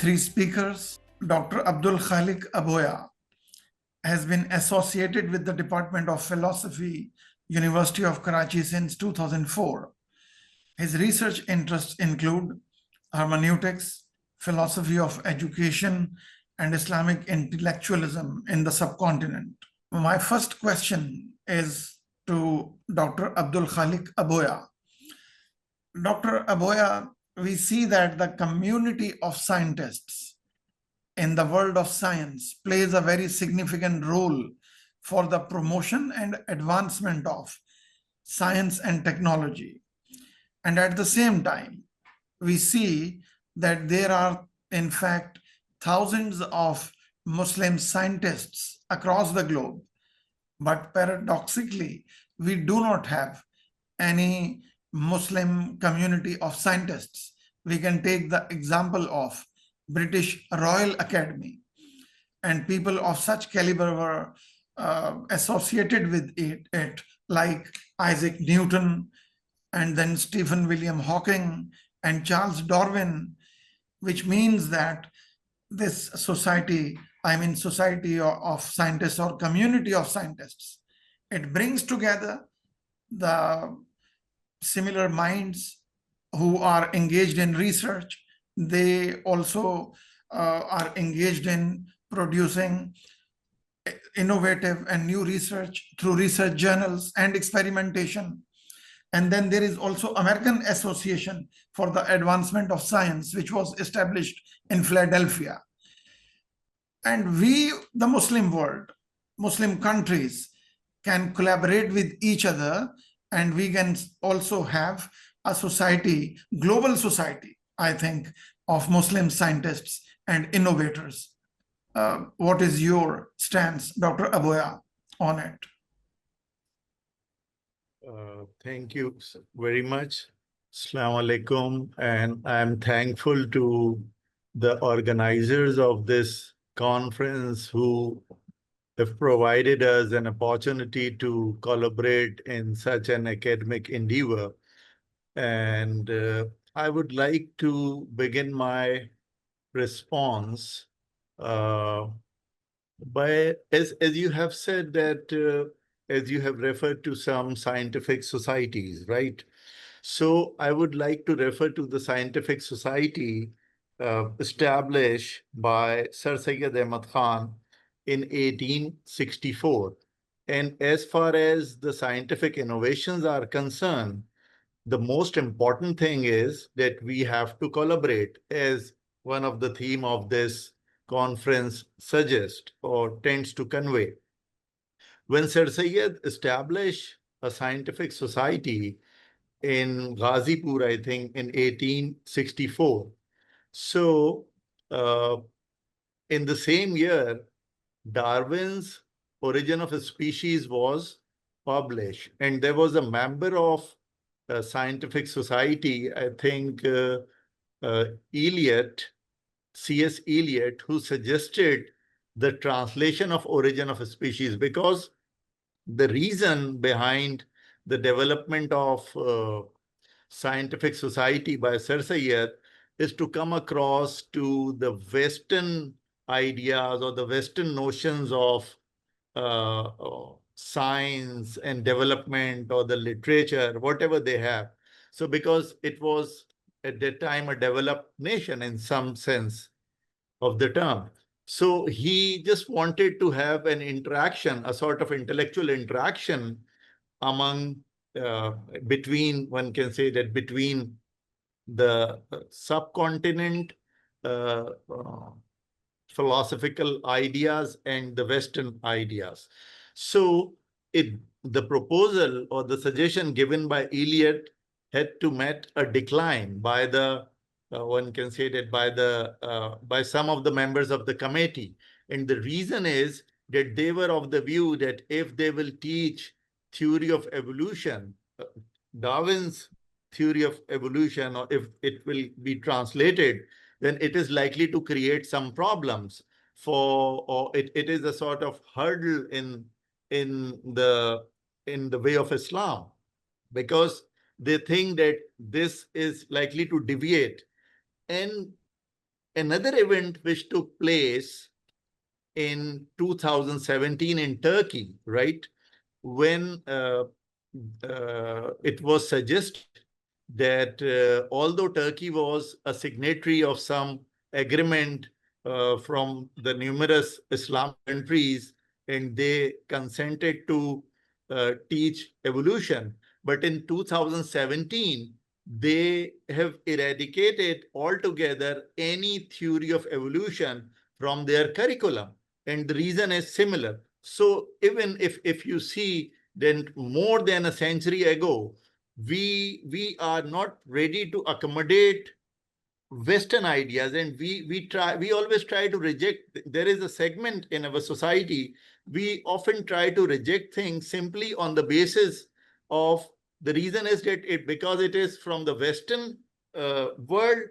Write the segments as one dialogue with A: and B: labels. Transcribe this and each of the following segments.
A: three speakers. Dr. Abdul Khaliq Aboya has been associated with the Department of Philosophy, University of Karachi since 2004. His research interests include hermeneutics, philosophy of education, and Islamic intellectualism in the subcontinent. My first question is to Dr. Abdul Khaliq Aboya. Dr. Aboya, we see that the community of scientists in the world of science plays a very significant role for the promotion and advancement of science and technology. And at the same time, we see that there are, in fact, thousands of Muslim scientists across the globe. But paradoxically, we do not have any Muslim community of scientists. We can take the example of British Royal Academy, and people of such caliber were associated with it, like Isaac Newton, and then Stephen William Hawking and Charles Darwin, which means that this society, society of scientists or community of scientists, it brings together the similar minds who are engaged in research. They also are engaged in producing innovative and new research through research journals and experimentation. And then there is also American Association for the Advancement of Science, which was established in Philadelphia. And we, the Muslim world, Muslim countries, can collaborate with each other, and we can also have a society, global society, I think, of Muslim scientists and innovators. What is your stance, Dr. Aboya, on it?
B: Thank you very much. Assalamu alaikum. And I'm thankful to the organizers of this conference who have provided us an opportunity to collaborate in such an academic endeavor. And I would like to begin my response by, as you have said that, as you have referred to some scientific societies, right? So I would like to refer to the scientific society established by Sir Syed Ahmad Khan in 1864. And as far as the scientific innovations are concerned, the most important thing is that we have to collaborate, as one of the theme of this conference suggests or tends to convey. When Sir Syed established a scientific society in Ghazipur, I think in 1864. So in the same year, Darwin's Origin of a Species was published, and there was a member of a scientific society, I think Eliot, C.S. Eliot, who suggested the translation of Origin of a Species, because the reason behind the development of scientific society by Sir Syed is to come across to the Western ideas or the Western notions of science and development or the literature, whatever they have. So because it was at that time a developed nation in some sense of the term. So he just wanted to have an interaction, a sort of intellectual interaction among, between, one can say that between the subcontinent philosophical ideas and the Western ideas. So the proposal or the suggestion given by Eliot had to meet a decline by the, one can say that by some of the members of the committee. And the reason is that they were of the view that if they will teach theory of evolution, Darwin's theory of evolution, or if it will be translated, then it is likely to create some problems for, or it is a sort of hurdle in the way of Islam, because they think that this is likely to deviate. And another event which took place in 2017 in Turkey, right? When it was suggested that although Turkey was a signatory of some agreement from the numerous Islam countries, and they consented to teach evolution, but in 2017, they have eradicated altogether any theory of evolution from their curriculum. And the reason is similar. So even if you see, then more than a century ago, we are not ready to accommodate Western ideas, and we always try to reject. There is a segment in our society, we often try to reject things simply on the basis of the reason is that because it is from the Western world,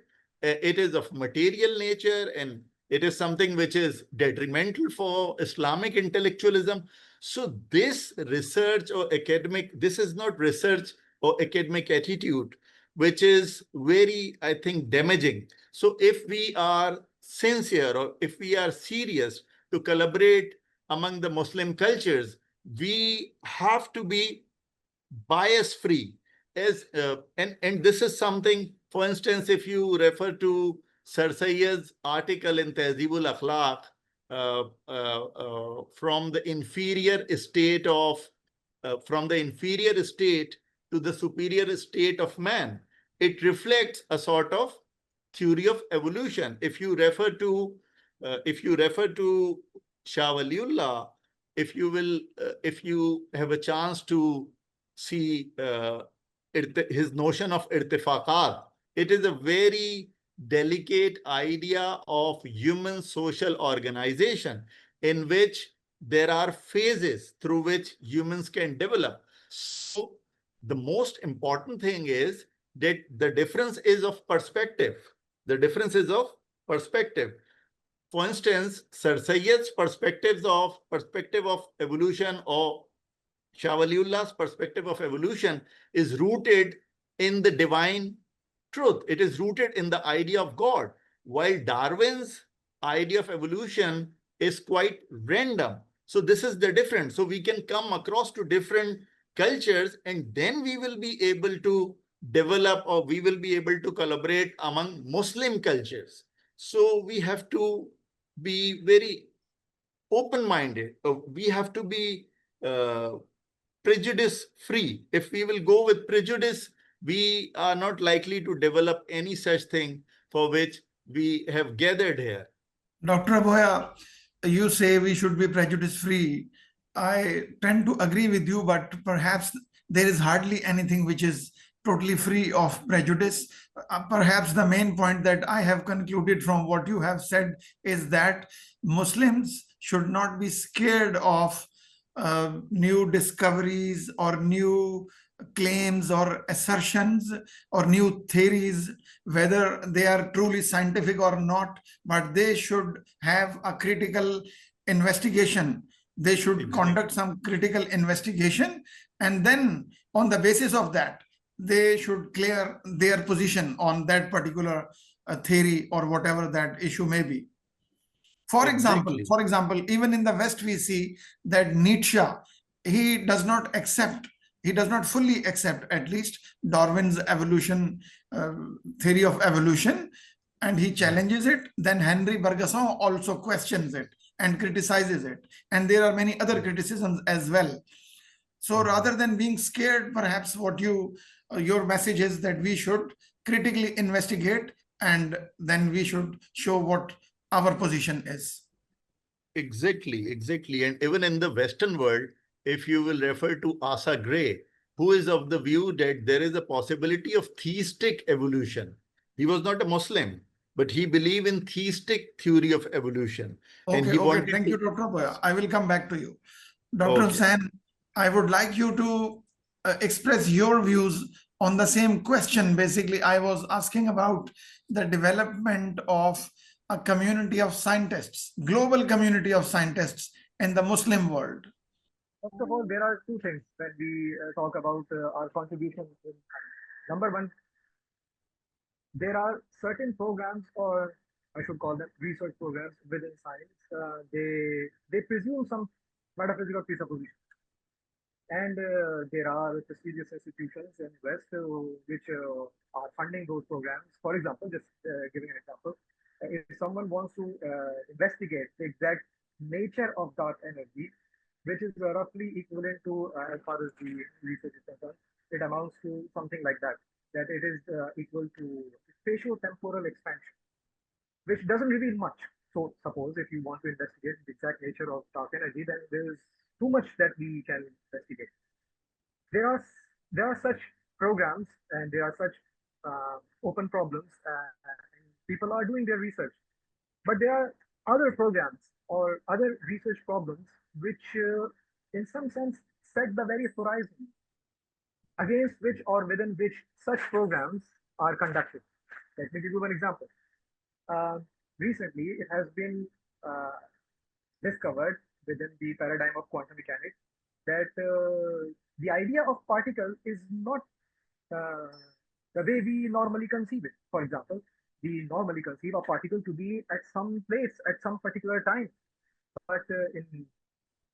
B: it is of material nature, and it is something which is detrimental for Islamic intellectualism. So this research or academic, this is not research or academic attitude, which is very, I think, damaging. So if we are sincere or if we are serious to collaborate among the Muslim cultures, we have to be bias free. And this is something, for instance, if you refer to Sir Sayyid's article in Tehzeebul Akhlaq, from the inferior state to the superior state of man, it reflects a sort of theory of evolution. If you refer to Shah Waliullah, if you have a chance to see his notion of irtifaqat, it is a very delicate idea of human social organization in which there are phases through which humans can develop. So the most important thing is that the difference is of perspective. The difference is of perspective. For instance, Sir Sayyid's perspective of evolution, or Shah Waliullah's perspective of evolution, is rooted in the divine truth. It is rooted in the idea of God, while Darwin's idea of evolution is quite random. So this is the difference. So we can come across to different cultures, and then we will be able to develop, or we will be able to collaborate among Muslim cultures. So we have to be very open-minded. We have to be prejudice free. If we will go with prejudice, we are not likely to develop any such thing for which we have gathered here.
A: Dr. Aboya, you say we should be prejudice free. I tend to agree with you, but perhaps there is hardly anything which is totally free of prejudice. Perhaps the main point that I have concluded from what you have said is that Muslims should not be scared of new discoveries or new claims or assertions or new theories, whether they are truly scientific or not, but they should have a critical investigation. They should conduct some critical investigation, and then on the basis of that, they should clear their position on that particular theory or whatever that issue may be. For example, even in the West, we see that Nietzsche, he does not fully accept, at least, Darwin's evolution theory of evolution, and he challenges it. Then Henry Bergson also questions it and criticizes it. And there are many other criticisms as well. So rather than being scared, perhaps what your message is that we should critically investigate, and then we should show what our position is.
B: Exactly. And even in the Western world, if you will refer to Asa Gray, who is of the view that there is a possibility of theistic evolution. He was not a Muslim, but he believed in theistic theory of evolution.
A: Okay, thank you, Dr. Aboya. I will come back to you. Dr. Hussain, I would like you to express your views on the same question. Basically, I was asking about the development of a community of scientists, global community of scientists in the Muslim world.
C: First of all, there are two things when we talk about our contribution in science. Number one, there are certain programs or I should call them research programs within science. They presume some metaphysical presuppositions. And there are prestigious institutions in West which are funding those programs. For example, just giving an example, if someone wants to investigate the exact nature of dark energy, which is roughly equivalent to, as far as the research is concerned, it amounts to something like that, that it is equal to spatio-temporal expansion, which doesn't reveal much. So suppose if you want to investigate the exact nature of dark energy, then there is too much that we can investigate. There are there are such programs and there are such open problems, and people are doing their research. But there are other programs or other research problems which, in some sense, set the very horizon against which or within which such programs are conducted. Let me give you one example. Uh, Recently, it has been uh, discovered within the paradigm of quantum mechanics that the idea of particle is not uh, the way we normally conceive it. For example, we normally conceive a particle to be at some place at some particular time. But in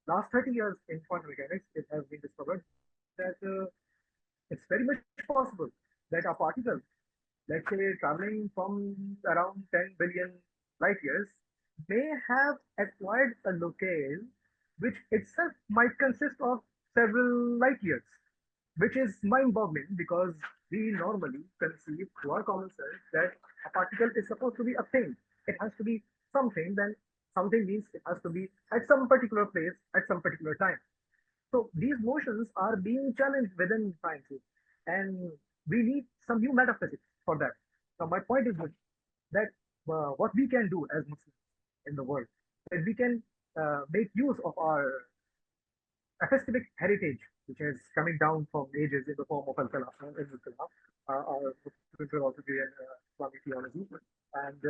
C: last 30 years in quantum mechanics, it has been discovered that it's very much possible that a particle, let's say traveling from around 10 billion light years, may have acquired a locale which itself might consist of several light years, which is mind-boggling because we normally conceive to our common sense that a particle is supposed to be a thing. It has to be something, then something means it has to be at some particular place at some particular time. So these notions are being challenged within sciences, and we need some new metaphysics for that. Now, my point is that what we can do as Muslims in the world is we can make use of our epistemic heritage, which is coming down from ages in the form of al-Kalam, our Muslim philosophy and Islamic theology, and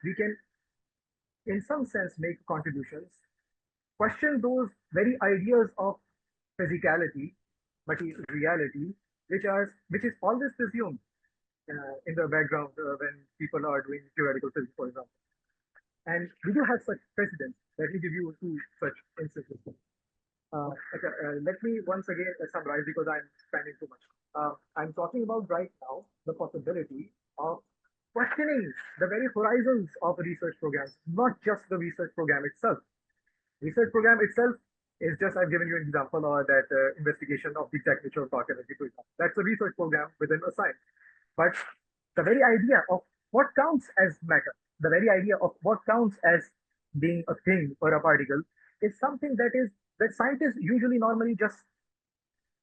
C: we can, in some sense, make contributions, question those very ideas of physicality, reality, which is always presumed in the background when people are doing theoretical physics, for example. And we do have such precedents. Let me give you two such instances. Okay, let me once again summarize because I'm spending too much. I'm talking about right now the possibility of questioning the very horizons of research programs, not just the research program itself. Research program itself is just, I've given you an example of that investigation of the exact nature of dark energy, for example. That's a research program within a science. But the very idea of what counts as matter, the very idea of what counts as being a thing or a particle is something that scientists usually normally just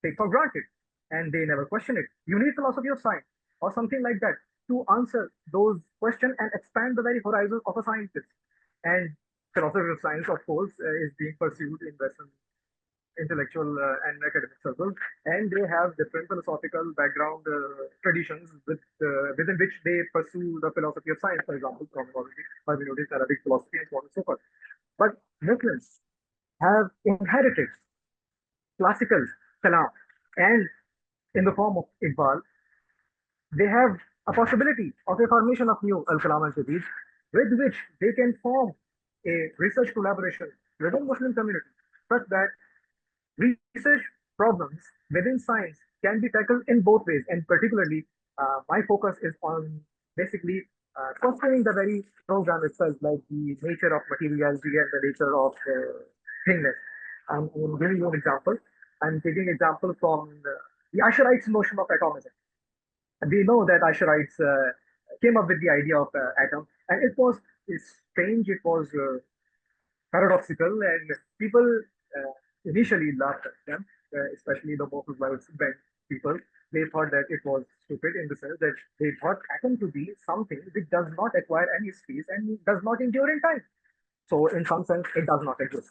C: take for granted and they never question it. You need philosophy of science or something like that to answer those questions and expand the very horizon of a scientist. And philosophy of science, of course, is being pursued in Western intellectual and academic circles, and they have different philosophical background traditions within which they pursue the philosophy of science, for example, cosmology, hermeneutics, Arabic philosophy, and so on and so forth. But Muslims have inherited classical kalam, and in the form of Iqbal, they have a possibility of a formation of new al-kalam al-jadid, with which they can form a research collaboration within Muslim community, such that research problems within science can be tackled in both ways, and particularly my focus is on basically questioning the very program itself, like the nature of materiality and the nature of thingness. I'm giving you an example. I'm taking example from the Asherites' notion of atomism. We know that Asherites came up with the idea of atom, and it was strange, it was paradoxical, and people initially laughed at them, especially the more bent people. They thought that it was stupid in the sense that they thought atom to be something which does not acquire any space and does not endure in time. So, in some sense, it does not exist.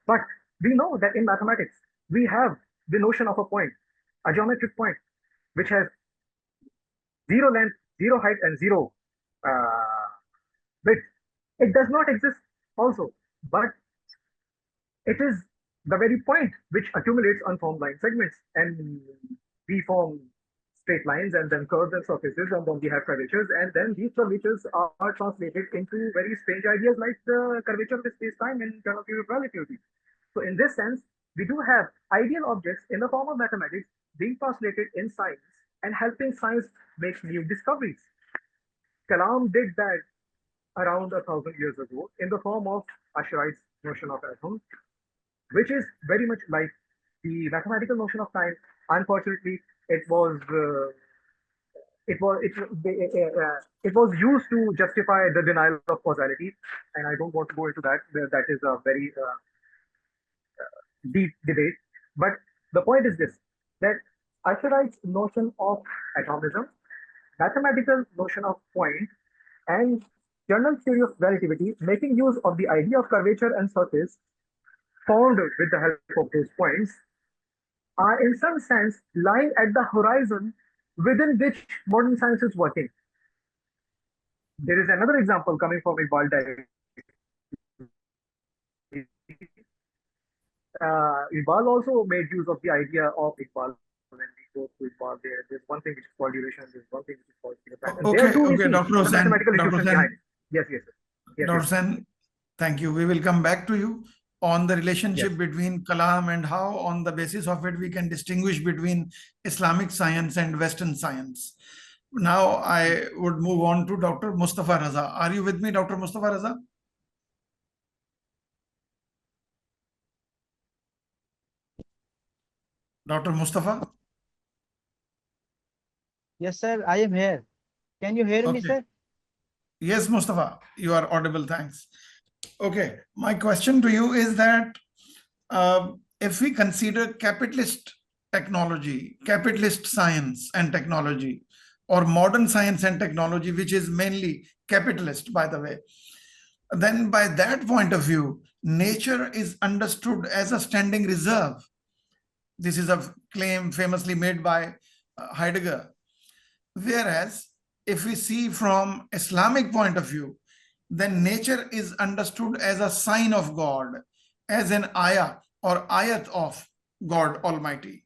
C: But we know that in mathematics, we have the notion of a point, a geometric point, which has zero length, zero height, and zero width. It does not exist also, but it is the very point which accumulates unformed line segments, and we form straight lines and then curves and surfaces, and then we have curvatures, and then these curvatures are translated into very strange ideas like the curvature of the space-time in terms of relativity. So in this sense, we do have ideal objects in the form of mathematics being translated in science and helping science make new discoveries. Kalam did that around 1,000 years ago in the form of Asherite's notion of atom, which is very much like the mathematical notion of time. Unfortunately, it was it was used to justify the denial of causality, and I don't want to go into that. That is a very deep debate. But the point is this: that Asherite's notion of atomism, mathematical notion of point, and general theory of relativity, making use of the idea of curvature and surface, found with the help of those points, are in some sense lying at the horizon within which modern science is working. There is another example coming from Iqbal directly. Iqbal also made use of the idea of Iqbal. When we go through Iqbal, there's one thing which is called duration, there's one thing which is called phenotype. And there too we see
A: Dr.
C: the
A: Hussain,
C: mathematical
A: Dr.
C: equation behind it. Yes.
A: Dr. Hussain, thank you. We will come back to you on the relationship
C: Yes.
A: between Kalam and how on the basis of it we can distinguish between Islamic science and Western science. Now I would move on to Dr. Mustafa Raza. Are you with me, Dr. Mustafa Raza? Dr. Mustafa?
D: Yes, sir, I am here. Can you hear me,
A: Okay.
D: sir?
A: Yes, Mustafa, you are audible. Thanks. Okay, my question to you is that if we consider capitalist technology, capitalist science and technology, or modern science and technology, which is mainly capitalist, by the way, then by that point of view, nature is understood as a standing reserve. This is a claim famously made by Heidegger. Whereas if we see from Islamic point of view, then nature is understood as a sign of God, as an ayah or ayat of God Almighty.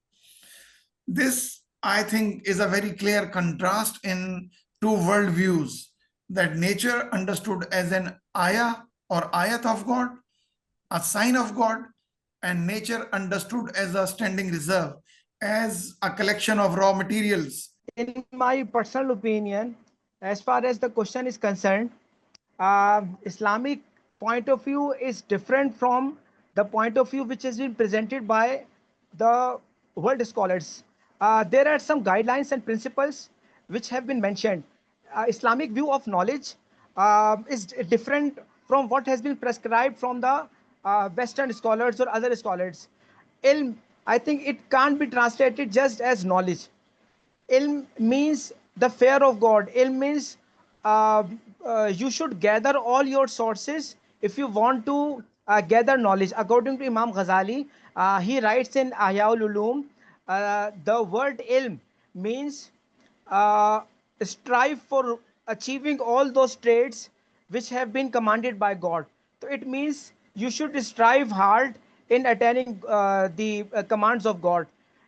A: This, I think, is a very clear contrast in two worldviews, that nature understood as an ayah or ayat of God, a sign of God, and nature understood as a standing reserve, as a collection of raw materials.
D: In my personal opinion, as far as the question is concerned, Islamic point of view is different from the point of view which has been presented by the world scholars. There are some guidelines and principles which have been mentioned. Islamic view of knowledge is different from what has been prescribed from the Western scholars or other scholars. Ilm, I think it can't be translated just as knowledge. Ilm means the fear of God. Ilm means you should gather all your sources if you want to gather knowledge. According to Imam Ghazali, he writes in Ahyaul Ulum, the word ilm means uh, strive for achieving all those traits which have been commanded by God. So it means you should strive hard in attaining the commands of God.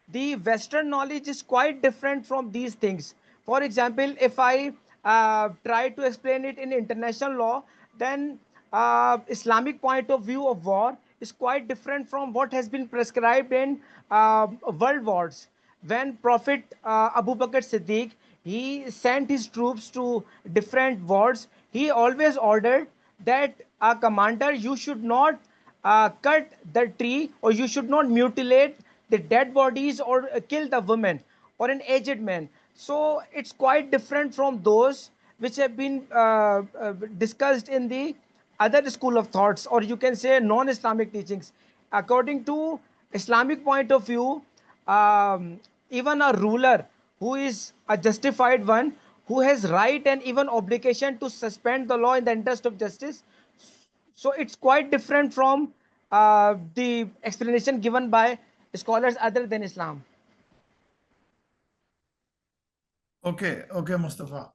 D: The Western knowledge is quite different from these things. For example, if I try to explain it in international law, then Islamic point of view of war is quite different from what has been prescribed in world wars. When Prophet Abu Bakr Siddiq, he sent his troops to different wars, he always ordered that a commander, you should not cut the tree, or you should not mutilate the dead bodies, or kill the women or an aged man. So it's quite different from those which have been discussed in the other school of thoughts, or you can say non-Islamic teachings. According to Islamic point of view, even a ruler who is a justified one, who has right and even obligation to suspend the law in the interest of justice. So it's quite different from the explanation given by scholars other than Islam.
A: Okay, Mustafa.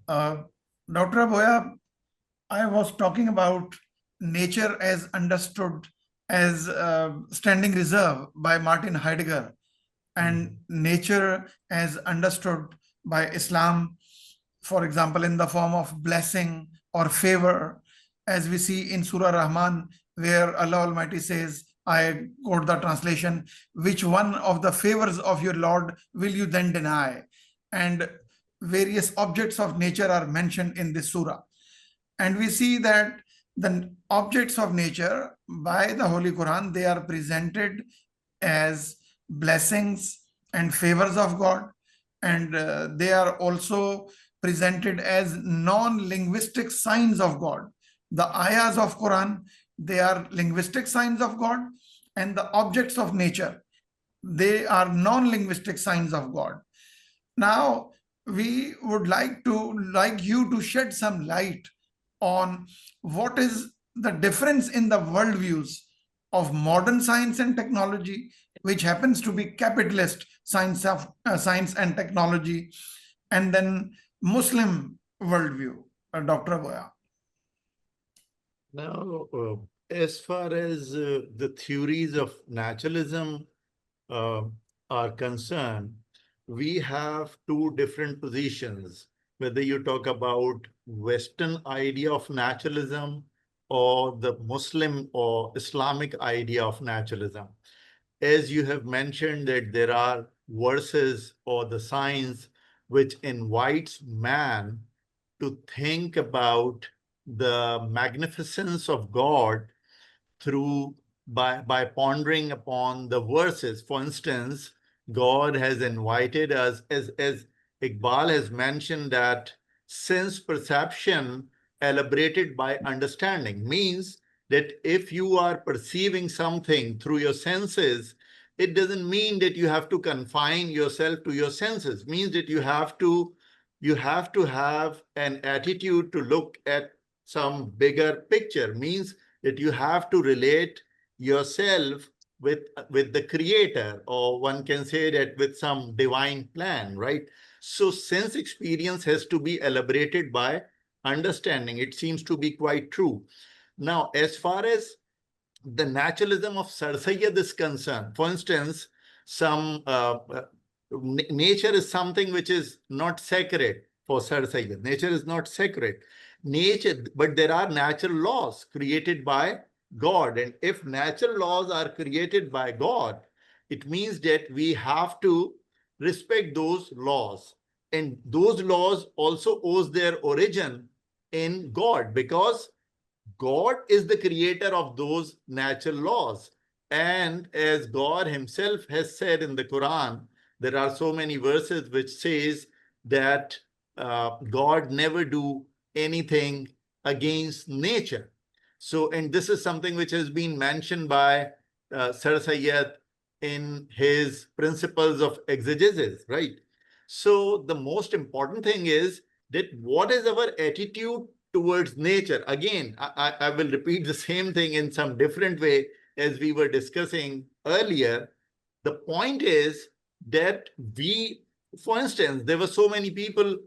A: Dr. Aboya, I was talking about nature as understood as standing reserve by Martin Heidegger. and nature as understood by Islam, for example, in the form of blessing or favor, as we see in Surah Rahman, where Allah Almighty says, I quote the translation, which one of the favors of your Lord will you then deny? And various objects of nature are mentioned in this surah. And we see that the objects of nature by the Holy Quran, they are presented as blessings and favors of God. And they are also presented as non-linguistic signs of God. The ayahs of Quran, they are linguistic signs of God, and the objects of nature, they are non-linguistic signs of God. Now, we would like you to shed some light on what is the difference in the worldviews of modern science and technology, which happens to be capitalist science and technology, and then Muslim worldview, Dr. Aboya.
B: Now, as far as the theories of naturalism are concerned, we have two different positions, whether you talk about Western idea of naturalism or the Muslim or Islamic idea of naturalism. As you have mentioned that there are verses or the science which invites man to think about the magnificence of God through by pondering upon the verses. For instance, God has invited us, as Iqbal has mentioned, that sense perception elaborated by understanding means that if you are perceiving something through your senses, it doesn't mean that you have to confine yourself to your senses. It means that you have to have an attitude to look at some bigger picture. Means that you have to relate yourself with the creator, or one can say that with some divine plan, right? So sense experience has to be elaborated by understanding. It seems to be quite true. Now, as far as the naturalism of Syed is concerned, for instance, some nature is something which is not sacred for Syed. Nature is not sacred. Nature, but there are natural laws created by God. And if natural laws are created by God, it means that we have to respect those laws. And those laws also owes their origin in God, because God is the creator of those natural laws. And as God himself has said in the Quran, there are so many verses which says that God never do anything against nature. So, and this is something which has been mentioned by Sir Syed in his principles of exegesis, right? So the most important thing is that what is our attitude towards nature? Again, I will repeat the same thing in some different way as we were discussing earlier. The point is that we, for instance, there were so many people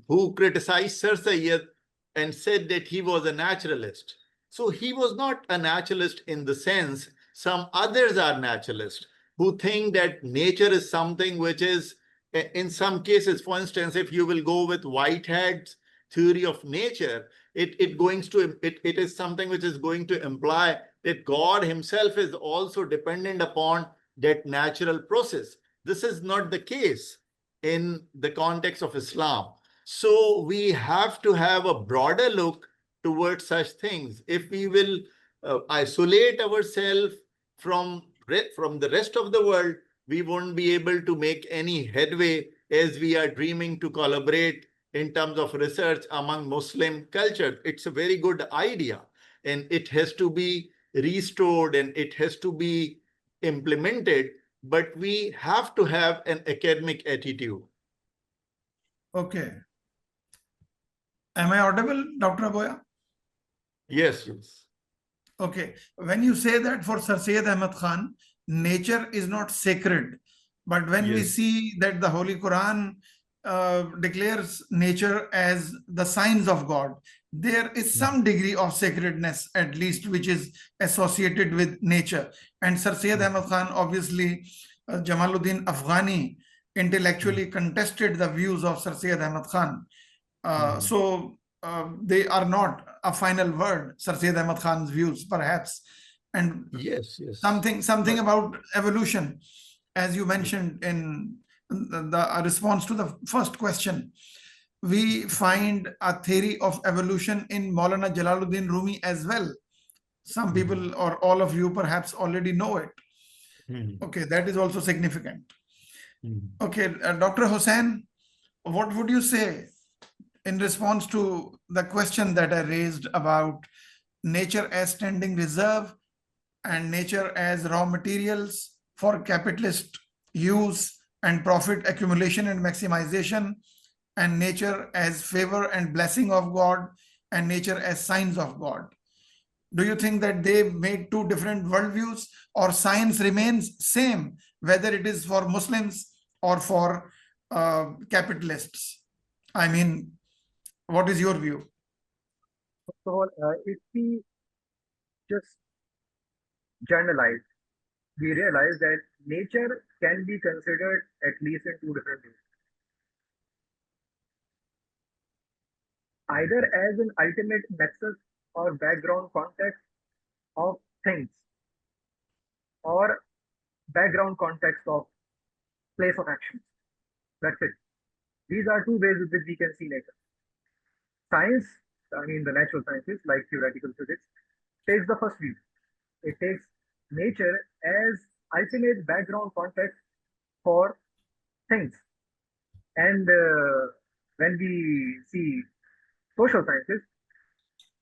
B: who criticized Sir Syed and said that he was a naturalist. So he was not a naturalist in the sense some others are naturalists who think that nature is something which is, in some cases, for instance, if you will go with Whitehead's theory of nature, it is something which is going to imply that God himself is also dependent upon that natural process. This is not the case in the context of Islam. So we have to have a broader look towards such things. If we will isolate ourselves from the rest of the world, we won't be able to make any headway as we are dreaming to collaborate in terms of research among Muslim cultures. It's a very good idea, and it has to be restored and it has to be implemented, but we have to have an academic attitude.
A: Okay. Am I audible, Dr. Aboya?
B: Yes, yes.
A: Okay. When you say that for Sir Syed Ahmad Khan, nature is not sacred, but when we see that the Holy Quran declares nature as the signs of God, there is some degree of sacredness, at least, which is associated with nature. And Sir Syed Ahmad Khan obviously Jamaluddin Afghani intellectually contested the views of Sir Syed Ahmad Khan. So they are not a final word, Sir Syed Ahmad Khan's views, perhaps. And
B: yes,
A: something about evolution, as you mentioned in the response to the first question. We find a theory of evolution in Maulana Jalaluddin Rumi as well. Some people or all of you perhaps already know it. Okay, that is also significant. Okay, Dr. Hussain, what would you say in response to the question that I raised about nature as standing reserve and nature as raw materials for capitalist use and profit accumulation and maximization, and nature as favor and blessing of God, and nature as signs of God? Do you think that they made two different worldviews, or science remains same, whether it is for Muslims or for capitalists? I mean, what is your view?
C: First of all, if we just generalize, we realize that nature can be considered at least in two different ways. Either as an ultimate nexus or background context of things, or background context of place of action. That's it. These are two ways with which we can see nature. Science, I mean the natural sciences like theoretical physics, takes the first view. It takes nature as ultimate background context for things. And when we see social sciences,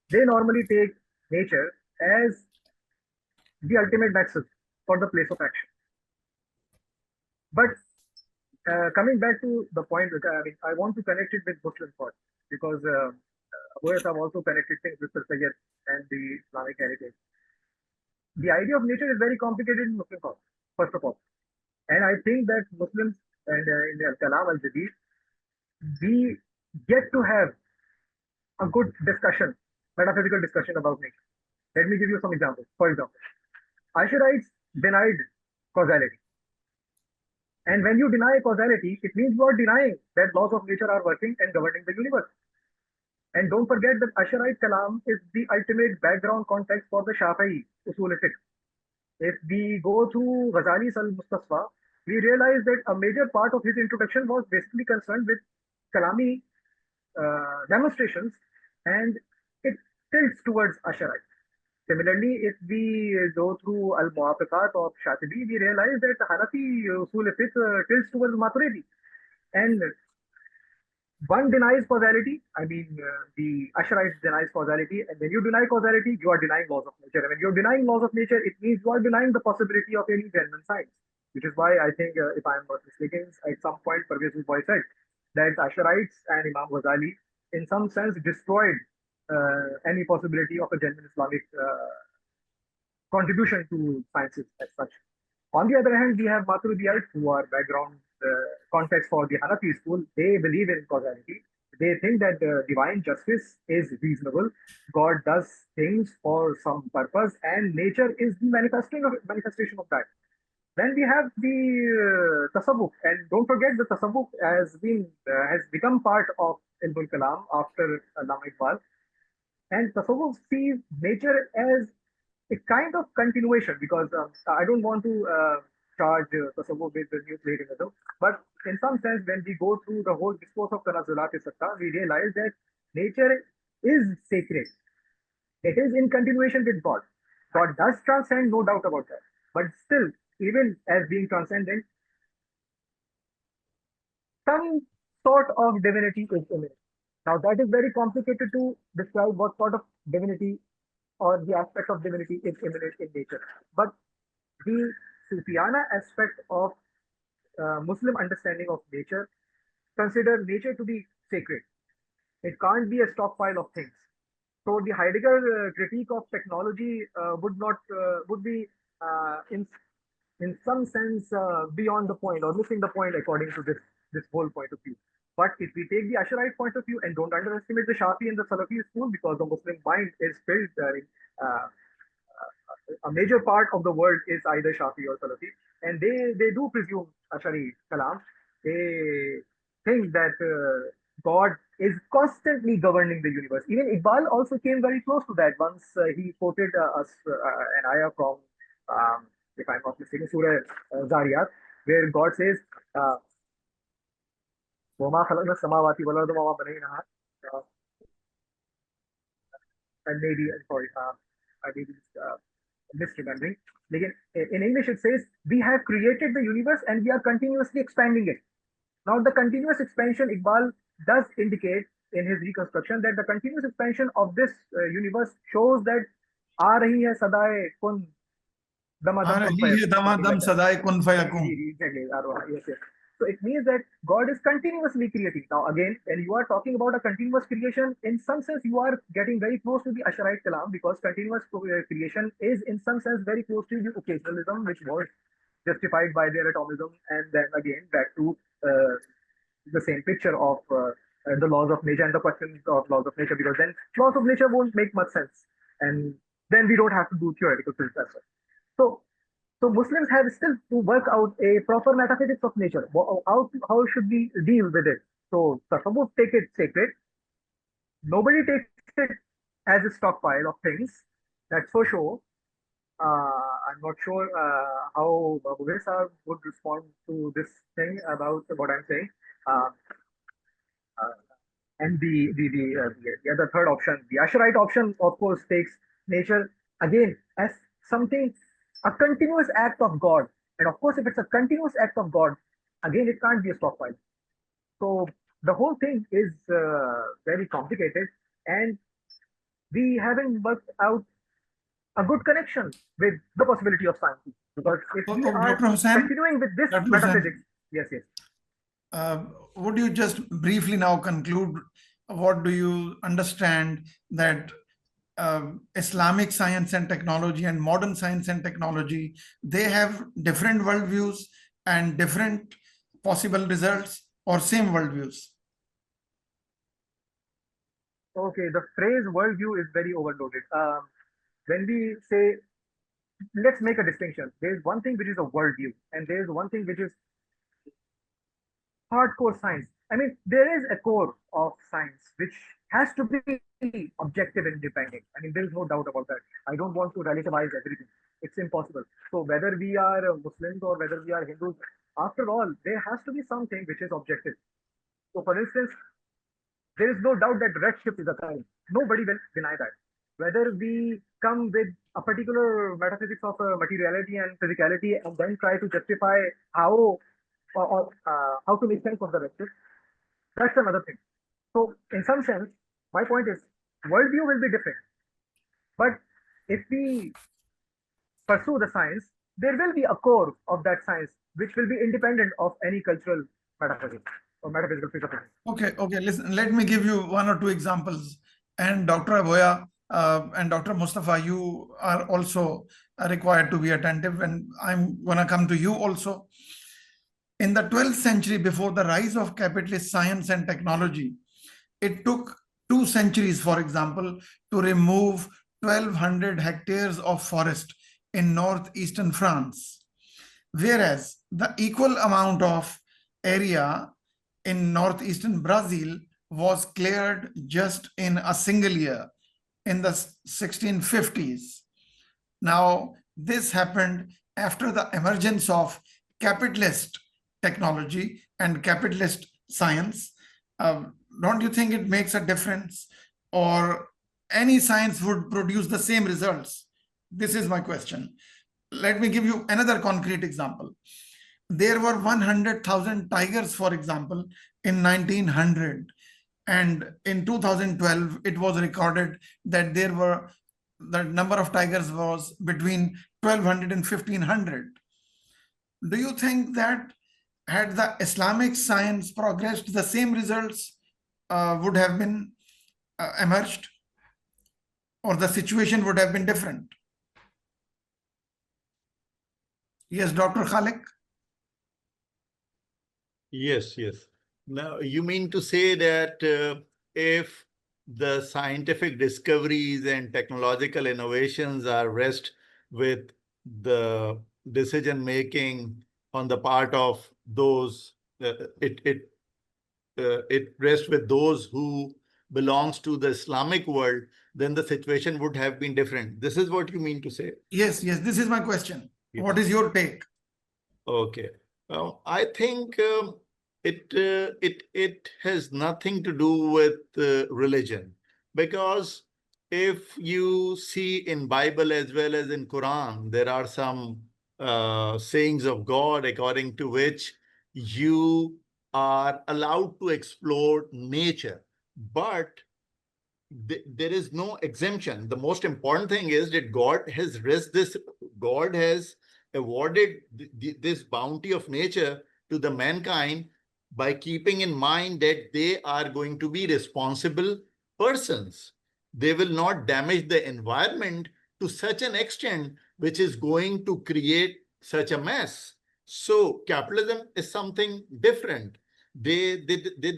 C: they normally take nature as the ultimate nexus for the place of action. But coming back to the point, I want to connect it with Muslim thought, because Aboya have also connected things with the Syed and the Islamic heritage. The idea of nature is very complicated in Muslim thought, first of all. And I think that Muslims and in the Kalam al-Jadid, we get to have a good discussion, metaphysical discussion about nature. Let me give you some examples. For example, Asharites denied causality. And when you deny causality, it means you are denying that laws of nature are working and governing the universe. And don't forget that Asharite Kalam is the ultimate background context for the Shafi'i usul fiqh. If we go through Ghazali's al-Mustafa, we realize that a major part of his introduction was basically concerned with Kalami demonstrations, and it tilts towards Asharite. Similarly, if we go through Al-Muwafiqat of Shatibi, we realize that Hanafi usul fiqh tilts towards Maturidi. And one denies causality. I mean, the Asharites denies causality, and when you deny causality, you are denying laws of nature. And when you're denying laws of nature, it means you are denying the possibility of any genuine science. Which is why I think, if I am not mistaken, at some point, Parvez Boy said that Asharites and Imam Ghazali, in some sense, destroyed any possibility of a genuine Islamic contribution to sciences as such. On the other hand, we have Maturidites, who are background context for the Hanafi school. They believe in causality. They think that divine justice is reasonable. God does things for some purpose, and nature is the manifestation of that. Then we have the tasawwuf, and don't forget the tasawwuf has become part of Ilmul Kalam after Allama Iqbal. And tasawwuf sees nature as a kind of continuation, because I don't want to charge tasawwuf with the new Platonism, but in some sense, when we go through the whole discourse of Tanazulat-e-Satta, we realize that nature is sacred. It is in continuation with God. God does transcend, no doubt about that. But still, even as being transcendent, some sort of divinity is immanent. Now, that is very complicated to describe what sort of divinity or the aspect of divinity is immanent in nature. But the Sufiana aspect of Muslim understanding of nature consider nature to be sacred. It can't be a stockpile of things. So the Heidegger critique of technology would be in some sense beyond the point, or missing the point according to this whole point of view. But if we take the Asharite point of view, and don't underestimate the Shafi and the Salafi school, because the Muslim mind is filled a major part of the world is either Shafi or Salafi, and they do presume Ashari Kalam. They think that God is constantly governing the universe. Even Iqbal also came very close to that. Once he quoted an ayah from, if I'm not mistaken, Surah Zariyat, where God says, وَمَا خَلَقْنَا السَّمَاوَاتِ وَالْأَرْضَ وَمَا بَنَيْنَاهَا. Uh, and maybe, sorry, I may be misremembering. Again, in English, it says, we have created the universe and we are continuously expanding it. Now, the continuous expansion, Iqbal does indicate in his reconstruction that the continuous expansion of this universe shows that aa rahi hai sadaye kun damadam kun
A: He
C: fayakun,
A: dama
C: something
A: dam
C: like that.
A: sadai kun fayakun.
C: Exactly. Yes, yes. So it means that God is continuously creating. Now, again, when you are talking about a continuous creation, in some sense, you are getting very close to the Asharite Kalam, because continuous creation is, in some sense, very close to the occasionalism, which was justified by their atomism, and then again back to the same picture of the laws of nature and the questions of laws of nature, because then laws of nature won't make much sense, and then we don't have to do theoretical physics as well. So Muslims have still to work out a proper metaphysics of nature. How should we deal with it? So Tasawwuf take it sacred. Nobody takes it as a stockpile of things. That's for sure. I'm not sure how Abdul would respond to this thing about what I'm saying. Uh, and the other third option, the Asherite option, of course, takes nature again as something, a continuous act of God. And of course, if it's a continuous act of God, again, it can't be a stockpile. So the whole thing is very complicated, and we haven't worked out a good connection with the possibility of science. Because if we are
A: Dr. Hussain,
C: continuing with this
A: Dr.
C: metaphysics,
A: Hussain,
C: yes.
A: Would you just briefly now conclude what do you understand that Islamic science and technology and modern science and technology, they have different worldviews and different possible results, or same worldviews?
C: Okay, the phrase worldview is very overloaded. When we say, let's make a distinction. There's one thing which is a worldview, and there's one thing which is hardcore science. I mean, there is a core of science which has to be objective and independent. I mean, there is no doubt about that. I don't want to relativize everything. It's impossible. So whether we are Muslims or whether we are Hindus, after all, there has to be something which is objective. So for instance, there is no doubt that redshift is occurring. Nobody will deny that. Whether we come with a particular metaphysics of materiality and physicality and then try to justify how how to make sense of the redshift, that's another thing. So in some sense, my point is worldview will be different. But if we pursue the science, there will be a core of that science which will be independent of any cultural metaphysics or metaphysical philosophy.
A: Okay, listen, let me give you one or two examples. And Dr. Aboya and Dr. Mustafa, you are also required to be attentive, and I'm going to come to you also. In the 12th century, before the rise of capitalist science and technology, it took 2 centuries, for example, to remove 1,200 hectares of forest in northeastern France, whereas the equal amount of area in northeastern Brazil was cleared just in a single year in the 1650s. Now, this happened after the emergence of capitalist technology and capitalist science. Don't you think it makes a difference, or any science would produce the same results? This is my question. Let me give you another concrete example. There were 100,000 tigers, for example, in 1900. And in 2012, it was recorded that the number of tigers was between 1,200 and 1,500. Do you think that had the Islamic science progressed, the same results would have been emerged, or the situation would have been different? Yes, Dr. Khaliq?
B: Yes. Now, you mean to say that if the scientific discoveries and technological innovations are rest with the decision making on the part of those. It rests with those who belongs to the Islamic world, then the situation would have been different. This is what you mean to say?
A: Yes, this is my question.
B: Yes.
A: What is your take?
B: Okay. I think it has nothing to do with religion, because if you see in Bible as well as in Quran, there are some sayings of God according to which you are allowed to explore nature, but there is no exemption. The most important thing is that God has awarded this bounty of nature to the mankind by keeping in mind that they are going to be responsible persons. They will not damage the environment to such an extent which is going to create such a mess. So capitalism is something different. They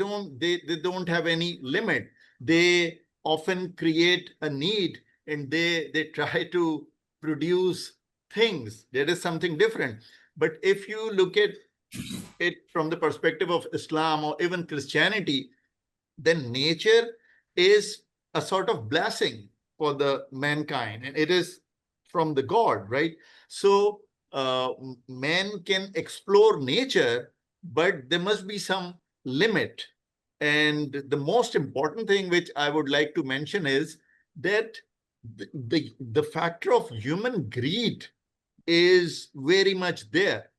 B: don't have any limit. They often create a need, and they try to produce things. That is something different. But if you look at it from the perspective of Islam or even Christianity, then nature is a sort of blessing for the mankind, and it is from the God, right? So man can explore nature, but there must be some limit. And the most important thing which I would like to mention is that the factor of human greed is very much there.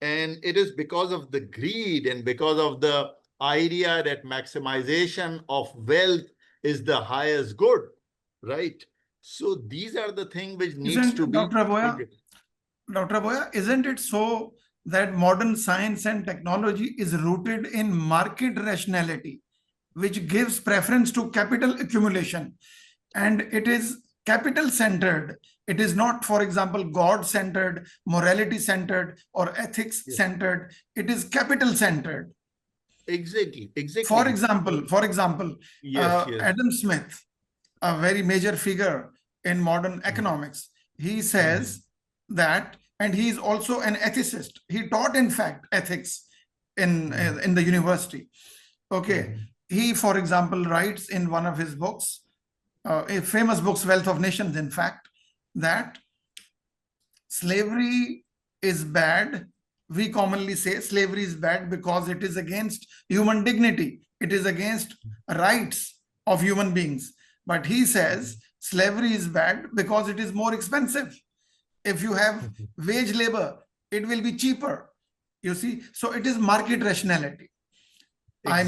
B: And it is because of the greed and because of the idea that maximization of wealth is the highest good, right? So these are the things which needs to
A: Isn't,
B: be.
A: Dr. Aboya, isn't it so that modern science and technology is rooted in market rationality, which gives preference to capital accumulation, and it is capital centered? It is not, for example, God centered, morality centered, or ethics centered. It is capital centered.
B: Exactly.
A: For example,
B: Yes.
A: Adam Smith, a very major figure in modern economics, he says that, and he is also an ethicist. He taught, in fact, ethics in the university. Okay. He, for example, writes in one of his books, a famous books, Wealth of Nations, in fact, that slavery is bad. We commonly say slavery is bad because it is against human dignity. It is against rights of human beings. But he says slavery is bad because it is more expensive. If you have wage labor, it will be cheaper. You see, so it is market rationality.
B: Exactly.
A: I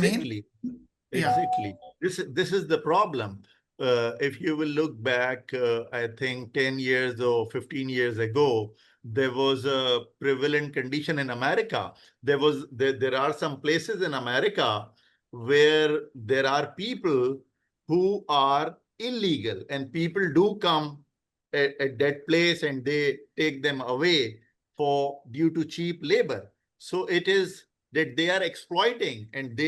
A: mean,
B: Exactly. This is the problem. If you will look back, I think 10 years or 15 years ago, there was a prevalent condition in America. There are some places in America where there are people who are illegal, and people do come at that place and they take them away for due to cheap labor. So it is that they are exploiting, and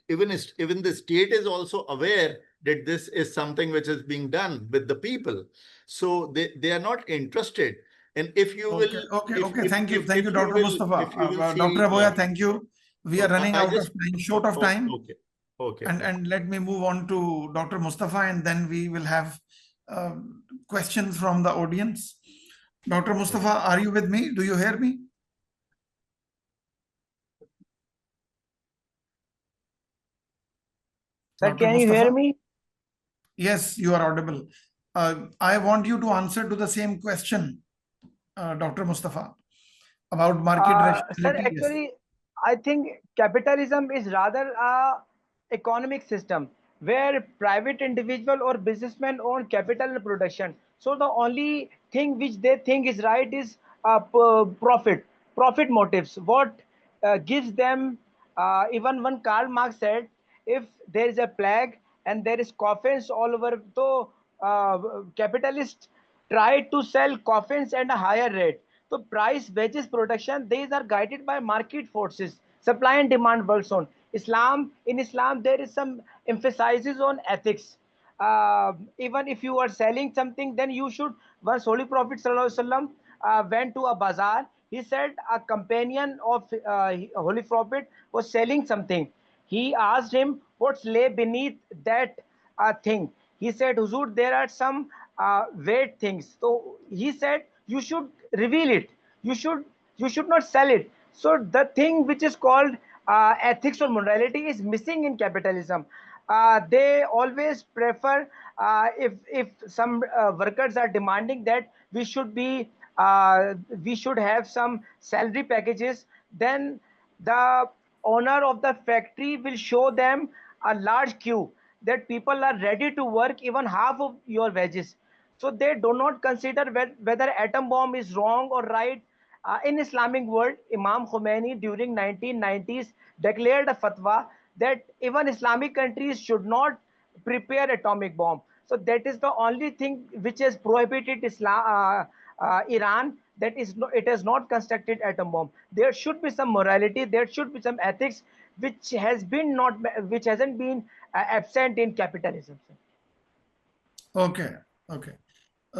B: even the state is also aware that this is something which is being done with the people. So they are not interested. And if you will,
A: okay. Thank you,
B: if you
A: Dr.
B: will,
A: Mustafa.
B: if you will
A: Dr.
B: see,
A: Aboya, thank you. We are running
B: I
A: out of
B: just,
A: time, short of time.
B: okay.
A: And let me move on to Dr. Mustafa, and then we will have questions from the audience. Dr. Mustafa, are you with me? Do you hear me?
D: Sir,
A: Dr.
D: can you
A: Mustafa?
D: hear me?
A: Yes, you are audible. I want you to answer to the same question, Dr. Mustafa, about market
D: Sir,
A: rationality. Yes.
D: actually, I think capitalism is rather a economic system where private individual or businessmen own capital production. So the only thing which they think is right is profit motives. What gives them, even one Karl Marx said, if there is a plague and there is coffins all over, so capitalists try to sell coffins at a higher rate. So price, wages, production, these are guided by market forces. Supply and demand works on. In Islam, there is some emphasizes on ethics. even if you are selling something, then you should. Once Holy Prophet Sallallahu Alaihi Wasallam went to a bazaar, he said a companion of Holy Prophet was selling something. He asked him what's lay beneath that thing. He said, Huzur, there are some weight things. So he said, you should reveal it. You should not sell it. So the thing which is called ethics or morality is missing in capitalism. They always prefer, if some workers are demanding that we should have some salary packages, then the owner of the factory will show them a large queue that people are ready to work even half of your wages. So they do not consider whether atom bomb is wrong or right. In Islamic world, Imam Khomeini during 1990s declared a fatwa that even Islamic countries should not prepare atomic bomb. So that is the only thing which has prohibited Iran, that is it has not constructed atom bomb. There should be some morality, there should be some ethics which hasn't been absent in capitalism.
A: Okay, okay.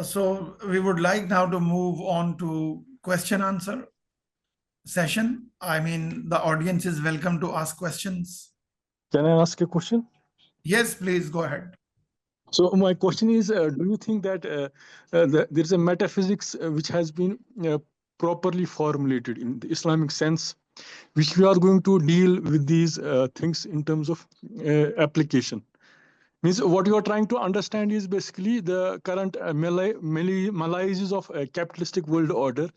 A: So we would like now to move on to question answer session. I mean, the audience is welcome to ask questions.
E: Can I ask a question?
A: Yes, please go ahead.
E: So my question is, do you think that there's a metaphysics which has been properly formulated in the Islamic sense, which we are going to deal with these things in terms of application? Means what you are trying to understand is basically the current malaise of a capitalistic world order,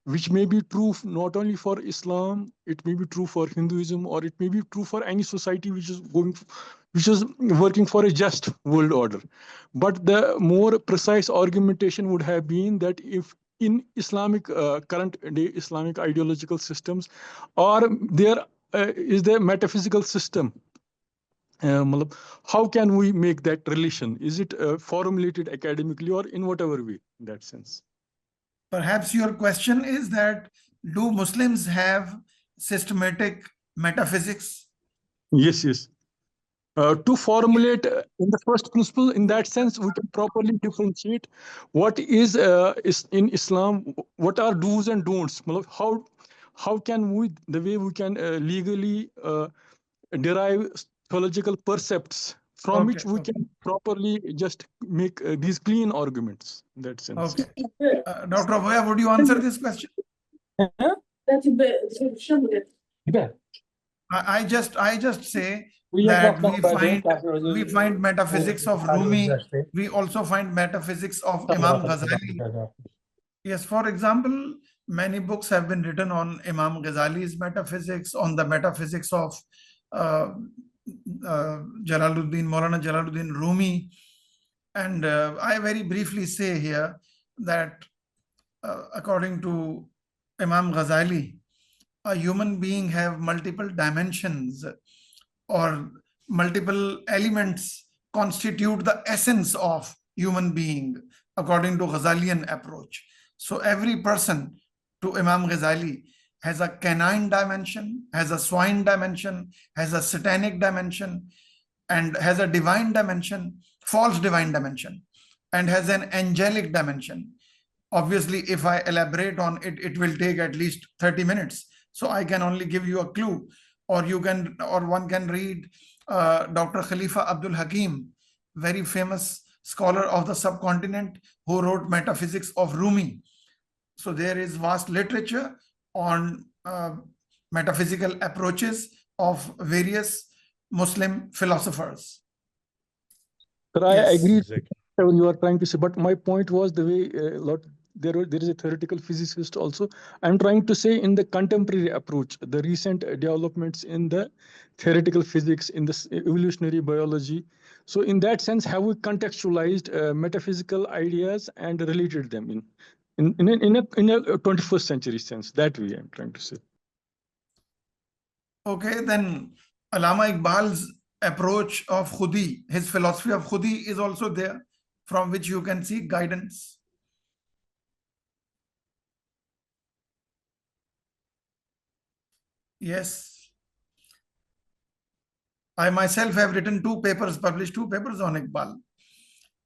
E: which may be true not only for Islam, it may be true for Hinduism, or it may be true for any society which is working for a just world order. But the more precise argumentation would have been that if in Islamic current day Islamic ideological systems, or there is the metaphysical system, how can we make that relation? Is it formulated academically or in whatever way in that sense?
A: Perhaps your question is that, do Muslims have systematic metaphysics?
E: Yes, yes. To formulate in the first principle, in that sense, we can properly differentiate what is in Islam, what are do's and don'ts. How can we, the way we can legally derive theological percepts from which we can properly just make these clean arguments in that sense.
A: Okay. Dr. Aboya, would you answer this question? I just say that we find metaphysics of Rumi. We also find metaphysics of Imam Ghazali. Yes, for example, many books have been written on Imam Ghazali's metaphysics, on the metaphysics of Maulana Jalaluddin Rumi. And I very briefly say here that according to Imam Ghazali, a human being have multiple dimensions or multiple elements constitute the essence of human being according to Ghazalian approach. So every person to Imam Ghazali has a canine dimension, has a swine dimension, has a satanic dimension, and has a divine dimension, false divine dimension, and has an angelic dimension. Obviously, if I elaborate on it, it will take at least 30 minutes. So I can only give you a clue, or one can read Dr. Khalifa Abdul Hakim, very famous scholar of the subcontinent, who wrote Metaphysics of Rumi. So there is vast literature on metaphysical approaches of various Muslim philosophers.
E: But I agree with what you are trying to say, but my point was the way there is a theoretical physicist also. I'm trying to say in the contemporary approach, the recent developments in the theoretical physics, in the evolutionary biology. So in that sense, have we contextualized metaphysical ideas and related them in a 21st century sense? That way I'm trying to say.
A: Okay, then Allama Iqbal's approach of Khudi, his philosophy of Khudi is also there, from which you can seek guidance. Yes. I myself have written published two papers on Iqbal.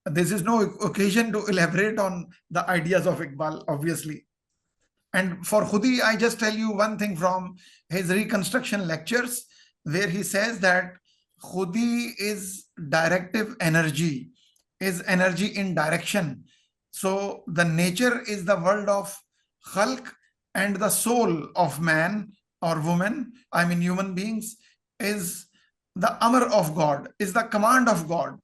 A: This is no occasion to elaborate on the ideas of Iqbal, obviously. And for Khudi, I just tell you one thing from his reconstruction lectures, where he says that Khudi is directive energy, is energy in direction. So the nature is the world of Khalq, and the soul of man or woman, I mean human beings, is the Amr of God, is the command of God.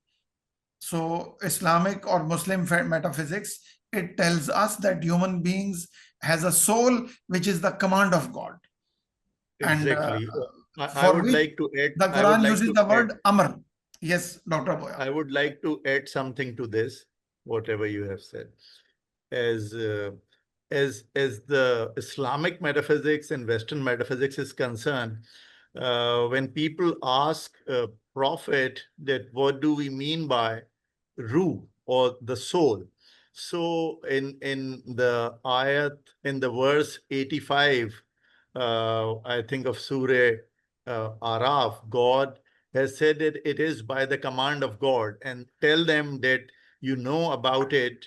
A: So Islamic or Muslim metaphysics, it tells us that human beings has a soul which is the command of God.
B: Exactly.
A: And
B: I
A: for
B: would
A: which
B: like to add.
A: the
B: I would
A: Quran
B: like
A: uses
B: to
A: the
B: add.
A: word Amr. Yes, Dr. Aboya.
B: I would like to add something to this, whatever you have said. As the Islamic metaphysics and Western metaphysics is concerned, when people ask a prophet that what do we mean by ruh or the soul, so in the ayat, in the verse 85, I think of Surah Araf, God has said that it is by the command of God, and tell them that you know about it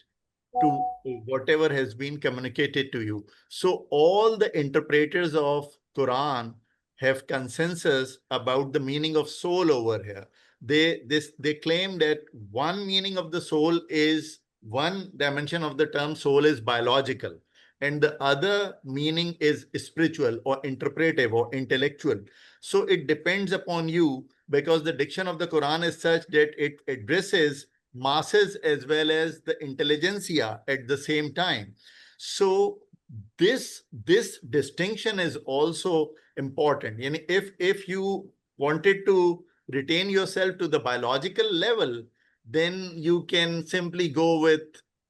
B: to whatever has been communicated to you. So all the interpreters of Quran have consensus about the meaning of soul over here. They claim that one meaning of the soul is, one dimension of the term soul is biological, and the other meaning is spiritual or interpretive or intellectual. So it depends upon you, because the diction of the Quran is such that it addresses masses as well as the intelligentsia at the same time. So this distinction is also important. And if you wanted to retain yourself to the biological level, then you can simply go with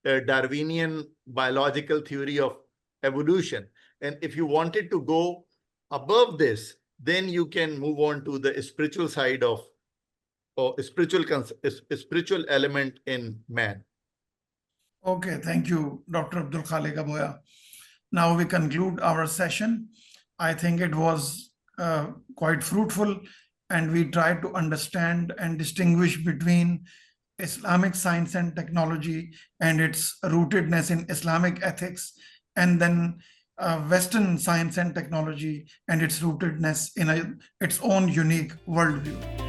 B: a Darwinian biological theory of evolution. And if you wanted to go above this, then you can move on to the spiritual side of, or spiritual element in man.
A: Okay, thank you, Dr. Abdul Khaliq Aboya. Now we conclude our session. I think it was quite fruitful, and we tried to understand and distinguish between Islamic science and technology and its rootedness in Islamic ethics, and then Western science and technology and its rootedness in its own unique worldview.